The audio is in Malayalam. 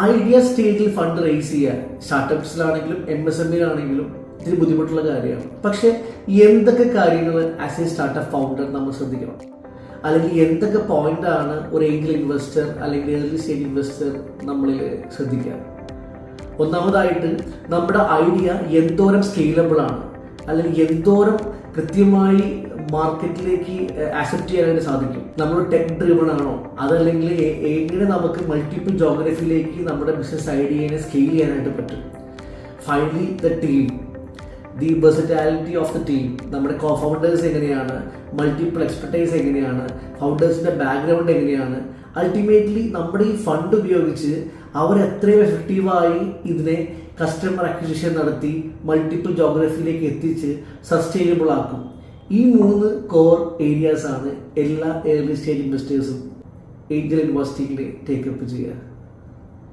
ഐഡിയ സ്റ്റേജിൽ ഫണ്ട് റേസ് ചെയ്യാൻ സ്റ്റാർട്ടപ്സിലാണെങ്കിലും MSMEയിലാണെങ്കിലും ഇത്തിരി ബുദ്ധിമുട്ടുള്ള കാര്യമാണ്. പക്ഷെ എന്തൊക്കെ കാര്യങ്ങൾ ആസ് എ സ്റ്റാർട്ടപ്പ് ഫൗണ്ടർ നമ്മൾ ശ്രദ്ധിക്കണം, അല്ലെങ്കിൽ എന്തൊക്കെ പോയിന്റാണ് ഒരു ഏഞ്ചൽ ഇൻവെസ്റ്റർ അല്ലെങ്കിൽ ഏർലി സ്റ്റേജ് ഇൻവെസ്റ്റർ നമ്മളിൽ ശ്രദ്ധിക്കുക? ഒന്നാമതായിട്ട് നമ്മുടെ ഐഡിയ എന്തോരം സ്കെയിലബിൾ ആണ്, അല്ലെങ്കിൽ എന്തോരം കൃത്യമായി മാർക്കറ്റിലേക്ക് ആക്സെപ്റ്റ് ചെയ്യാനായിട്ട് സാധിക്കും. നമ്മൾ ടെക് ഡ്രിവൺ ആണോ, അതല്ലെങ്കിൽ എങ്ങനെ നമുക്ക് മൾട്ടിപ്പിൾ ജോഗ്രഫിയിലേക്ക് നമ്മുടെ ബിസിനസ് ഐഡിയനെ സ്കെയിൽ ചെയ്യാനായിട്ട് പറ്റും. Finally the team, the versatility of the team. നമ്മുടെ കോ ഫൗണ്ടേഴ്സ് എങ്ങനെയാണ്, മൾട്ടിപ്പിൾ എക്സ്പെർട്ടൈസ് എങ്ങനെയാണ്, ഫൗണ്ടേഴ്സിൻ്റെ ബാക്ക്ഗ്രൗണ്ട് എങ്ങനെയാണ്. അൾട്ടിമേറ്റ്ലി നമ്മുടെ ഈ ഫണ്ട് ഉപയോഗിച്ച് അവർ എത്രയും എഫക്റ്റീവായി ഇതിനെ കസ്റ്റമർ അക്വിസിഷൻ നടത്തി മൾട്ടിപ്പിൾ ജോഗ്രഫിയിലേക്ക് എത്തിച്ച് സസ്റ്റൈനബിൾ ആക്കും. ഈ 3 കോർ ഏരിയാസ് ആണ് എല്ലാ ഏർലി സ്റ്റേജ് ഇൻവെസ്റ്റേഴ്സും ഏഞ്ചൽ ഇൻവെസ്റ്റിംഗിൽ ടേക്കപ്പ് ചെയ്യുക.